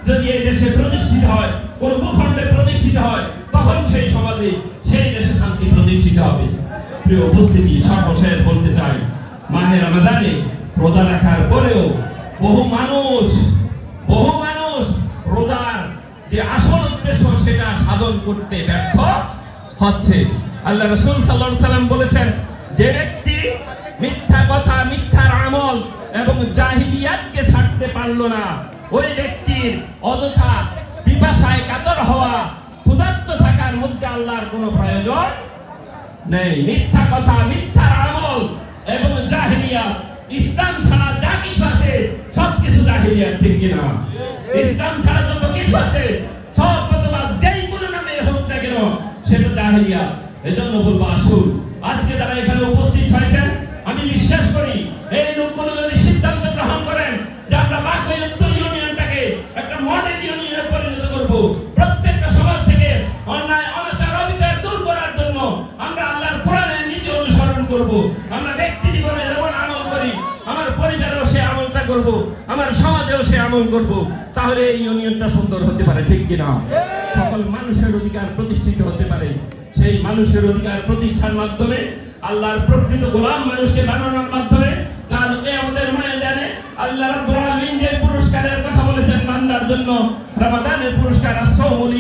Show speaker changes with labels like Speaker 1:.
Speaker 1: যদি এই দেশে প্রতিষ্ঠিত হয়, কোন ভূখণ্ডে প্রতিষ্ঠিত হয়, তখন সেই সমাজে সেই দেশে শান্তি প্রতিষ্ঠিত হবে। প্রিয় উপস্থিতি, সর্বশেষ বলতে চাই, মাহে রমাদানে রোজা রাখার পরেও বহু মানুষ রোজার যে আসল উদ্দেশ্য সেটা সাধন করতে ব্যর্থ হচ্ছে। আল্লাহ রাসূল সাল্লাল্লাহু আলাইহি সাল্লাম বলেছেন, যে ব্যক্তি মিথ্যা কথা, মিথ্যার আমল এবং জাহিলিয়াতকে ছাড়তে পারলো না, ওই ব্যক্তির অযথা পিপাসায় কাতর হওয়া, ক্ষুধার্ত থাকার মধ্যে আল্লাহর কোনো প্রয়োজন নেই। মিথ্যা কথা, মিথ্যার আমল এবং জাহিলিয়াত, ইসলাম ছাড়া যা কিছু আছে সবকিছু জাহিলিয়াত, ঠিক কিনা? ইসলাম ছাড়া যত কিছু আছে সব অথবা যেই কোনো নামে হোক না কেন সেটা জাহিলিয়াত। এজন্য বলবো, আসুন আজকে যারা এখানে উপস্থিত হয়েছেন, আমি বিশ্বাস করি এই লোকগুলো যদি সিদ্ধান্ত গ্রহণ করেন যে আমরা বাকই উত্তর ইউনিয়নটাকে একটা মডেল ইউনিয়নে পরিণত করব, প্রত্যেকটা সমাজ থেকে অন্যায়, অনাচার, অবিচার দূর করার জন্য আমরা আল্লাহর কোরআনের নীতি অনুসরণ করব। আমরা ব্যক্তি জীবনে যেমন আমল করি, আমার পরিবারেও সে আমলটা করব, আমার সমাজেও সে আমল করব, তাহলে এই ইউনিয়নটা সুন্দর হতে পারে, ঠিক কিনা? সকল মানুষের অধিকার প্রতিষ্ঠিত হতে পারে। সেই মানুষের অধিকার প্রতিষ্ঠার মাধ্যমে, আল্লাহর প্রকৃত গোলাম মানুষকে বানানোর মাধ্যমে কাল কিয়ামতের ময়দানে আল্লাহ রাব্বুল আলামিন যে পুরস্কারের কথা বলেছেন বান্দার জন্য, রমাদানের পুরস্কার, আস-সাওমুল